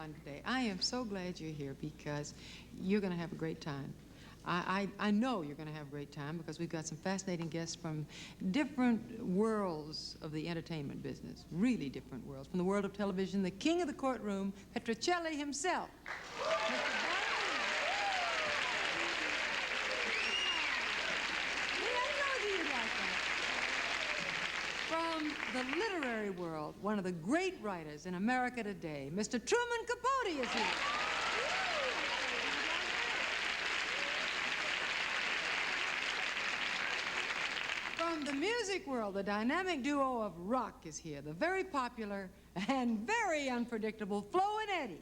fun today. I am so glad you're here because you're going to have a great time. I know you're going to have a great time because we've got some fascinating guests from different worlds of the entertainment business, really different worlds. From the world of television, the king of the courtroom, Petrocelli himself. From the literary world, one of the great writers in America today, Mr. Truman Capote is here. From the music world, the dynamic duo of rock is here, the very popular and very unpredictable Flo and Eddie.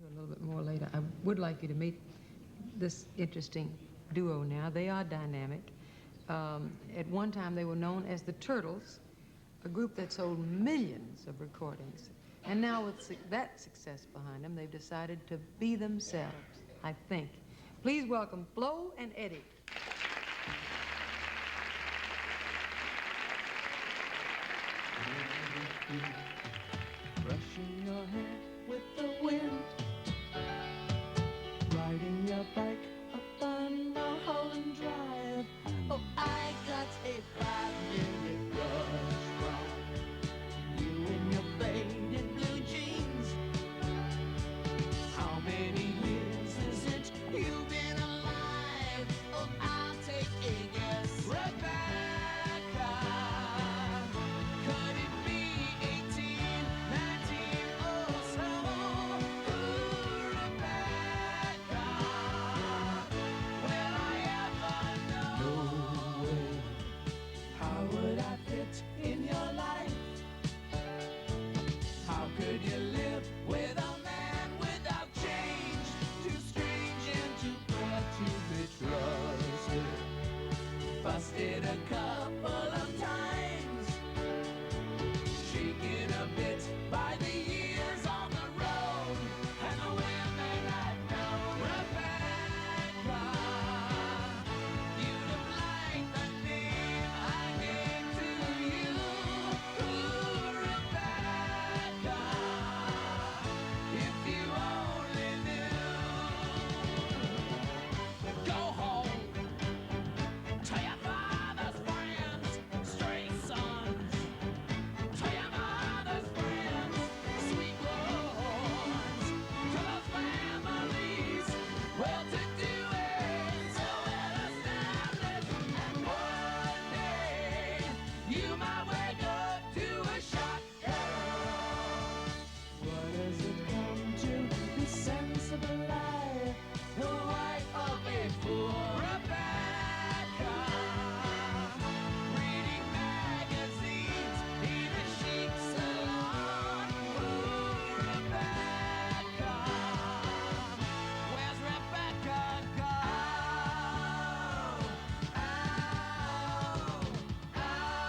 A little bit more later. I would like you to meet this interesting duo now. They are dynamic. At one time, they were known as the Turtles, a group that sold millions of recordings. And now with that success behind them, they've decided to be themselves, I think. Please welcome Flo and Eddie. Brushing your hair with the wind, riding your bike up on Mulholland Drive. Oh, I got a 5-minute rush from you in your faded blue jeans. How many years is it you've been alive? Oh, I'll take a guess. Rebecca, could it be 18, 19, oh so? Ooh, Rebecca, will I ever know? No way. How would I fit in your life? How could you live with a man without change? Too strange and too proud to be trusted. Busted a couple of times, shaken a bit by the years on the road and the women I've known. Rebecca, you'd have liked the name I gave to you. Ooh, Rebecca, if you only knew. Go home to your father's friends, stray sons, to your mother's friends, sweet ones, to those families, well-to-do and so well-established. And one day you might wake up to a shotgun. What does it come to? The sensible life, the wife of a fool. Rebecca, reading magazines in a chic salon. Ooh, Rebecca, where's Rebecca gone? Ow, ow, ow,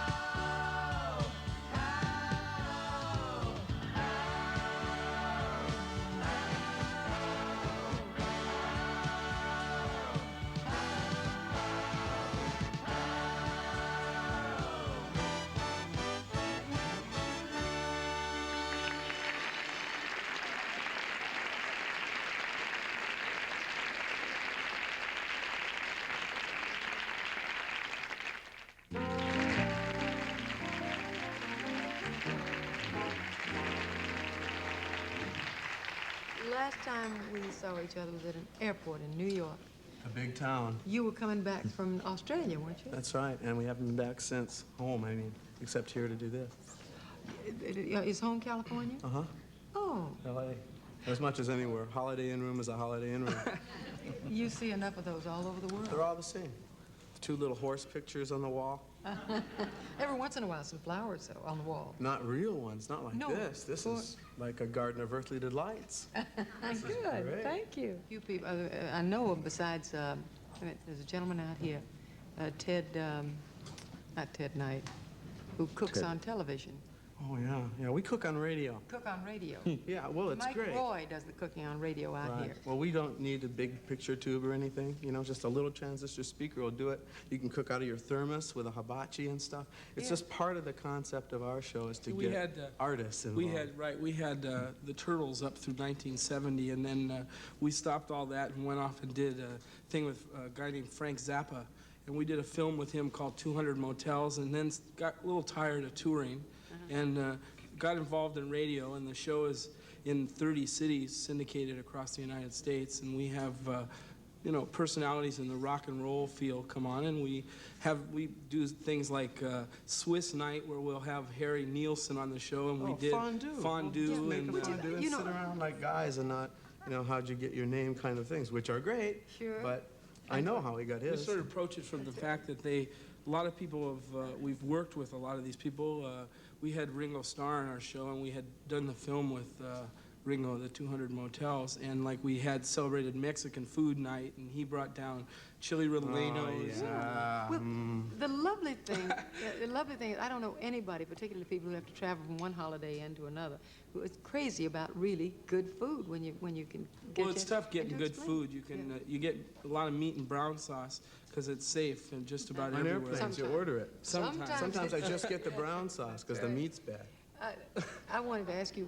Last time we saw each other was at an airport in New York. A big town. You were coming back from Australia, weren't you? That's right, and we haven't been back since home, I mean, except here to do this. Is home California? Uh-huh. Oh, L.A. As much as anywhere. Holiday Inn room is a Holiday Inn room. you see enough of those all over the world. They're all the same. The 2 little horse pictures on the wall. Every once in a while, some flowers though, on the wall. Not real ones, not like No, this. This is like a garden of earthly delights. Good, great. thank you. You people, I know besides, there's a gentleman out here, Ted, not Ted Knight, who cooks Ted. on television. Oh, yeah. Yeah, we cook on radio. Cook on radio. Yeah, well, it's Mike great. Roy does the cooking on radio out Right. here. Well, we don't need a big picture tube or anything. You know, just a little transistor speaker will do it. You can cook out of your thermos with a hibachi and stuff. It's just part of the concept of our show is to We get had, artists involved. we had the Turtles up through 1970, and then we stopped all that and went off and did a thing with a guy named Frank Zappa, and we did a film with him called 200 Motels, and then got a little tired of touring, and got involved in radio, and the show is in 30 cities syndicated across the United States, and we have you know, personalities in the rock and roll field come on, and we do things like Swiss Night, where we'll have Harry Nielsen on the show, and we did fondue Make and them fondue and you know- sit around like guys and not, you know, how'd you get your name kind of things, which are great. Sure. But I know how he got we his. sort of approach it from the fact that a lot of people have, we've worked with a lot of these people. We had Ringo Starr on our show, and we had done the film with Ringo, the 200 Motels, and like we had celebrated Mexican food night, and he brought down chili rellenos. Well, the lovely thing is I don't know anybody, particularly people who have to travel from one holiday inn to another, who is crazy about really good food when you can get. Well, it's tough getting and good explain. food. You can you get a lot of meat and brown sauce because it's safe and just about On everywhere. airplanes, you Sometimes. order it. Sometimes. Sometimes I just get the brown sauce because the meat's bad. I wanted to ask you,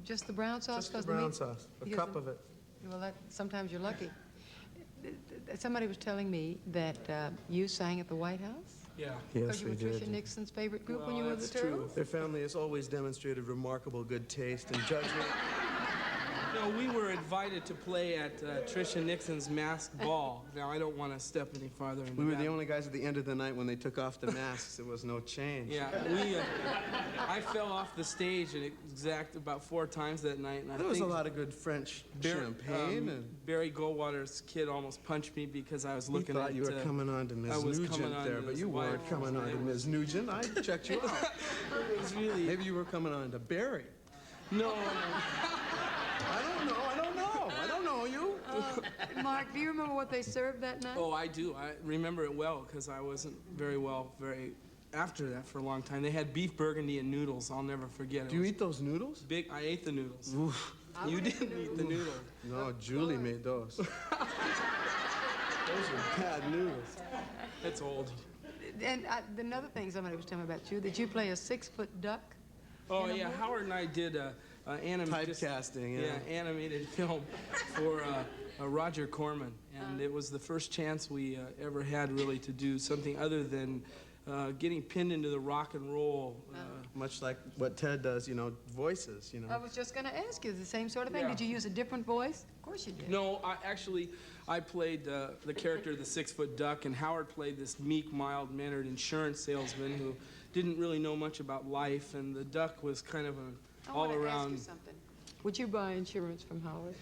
just the brown sauce? Just the 'cause brown meat- sauce, a because cup the- of it. Well, sometimes you're lucky. Somebody was telling me that you sang at the White House? Yeah. Because Yes, you we were Tricia did. Nixon's favorite group when Well, you were the that's true. Turtles? Their family has always demonstrated remarkable good taste and judgment. No, we were invited to play at Tricia Nixon's masked ball. Now, I don't want to step any farther into We were that. the only guys at the end of the night when they took off the masks. There was no change. Yeah, I fell off the stage and exact about 4 times that night. And I There was a think lot of good French champagne, and Barry Goldwater's kid almost punched me because I was he looking thought at. you were coming on to I Ms. was Nugent coming on there, to but his you weren't wife. coming on to Ms. Nugent. I checked you out. It was really Maybe you were coming on to Barry. no. I don't know. I don't know you. Mark, do you remember what they served that night? Oh, I do. I remember it well because I wasn't very after that for a long time. They had beef burgundy and noodles. I'll never forget it. Do you eat those noodles? Big. I ate the noodles. Oof. You didn't eat the noodles. No, Julie made those. Those were bad noodles. That's old. And another thing somebody was telling me about you, that you play a 6-foot duck. Oh in a yeah, movie? Howard and I did Typecasting, yeah. animated film for Roger Corman, and it was the first chance we ever had really to do something other than getting pinned into the rock and roll. Much like what Ted does, you know, voices, you know. I was just going to ask you the same sort of thing. Yeah. Did you use a different voice? Of course you did. No, I played the character of the 6-foot duck, and Howard played this meek, mild-mannered insurance salesman who didn't really know much about life, and the duck was kind of an I want to ask you all-around. something. Would you buy insurance from Howard?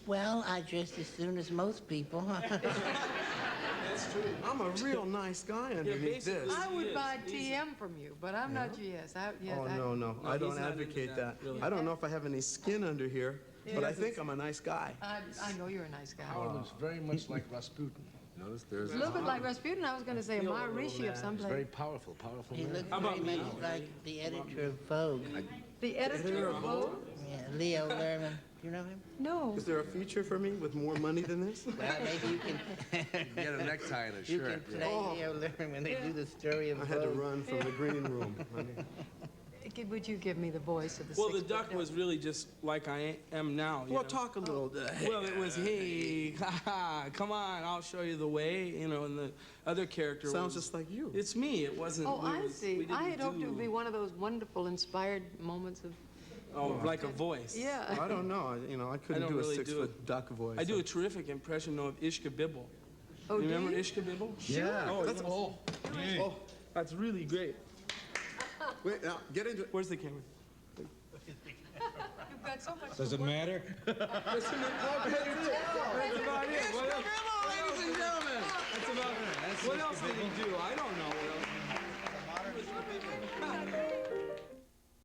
Well, I just as soon as most people. That's true. I'm a real nice guy underneath basically. this. I would Yes, buy he's- TM from you, but I'm not yes. Oh, no. No, I don't he's not into advocate that, that. really. I don't know if I have any skin under here, but I think I'm a nice guy. I know you're a nice guy. Howard was very much like Rasputin. Notice there's A little bit like Rasputin. I was going to say a Maharishi of some very place. powerful He man. looked How about very me? much like the editor of Vogue. The editor of Vogue? Yeah, Leo Lerman. Do you know him? No. Is there a future for me with more money than this? Well, maybe you can Get a necktie and a you can shirt. play Leo Lerman when they do the story of I had to Vogue. run from the green room, honey. Would you give me the voice of the Well, the 6-foot duck was really just like I am now. you Well, know? talk a little. Well, it was, hey, come on, I'll show you the way, you know, and the other character Sounds was, just like you. it's me, it wasn't, Oh, I we see. I had didn't hoped it would do- be one of those wonderful, inspired moments of. Oh, like a voice. Yeah. I don't know. I couldn't don't do a really do 6-foot duck voice. I do a terrific impression, though, of Ishka Bibble. Oh, do Remember you? Ishka Bibble? Yeah. Oh, That's oh, that's really great. Wait, now, get into it. Where's the camera? You've got so much. Does it matter? That's about it. What else? ladies and gentlemen. That's about it. What else did he do? I don't know. What else?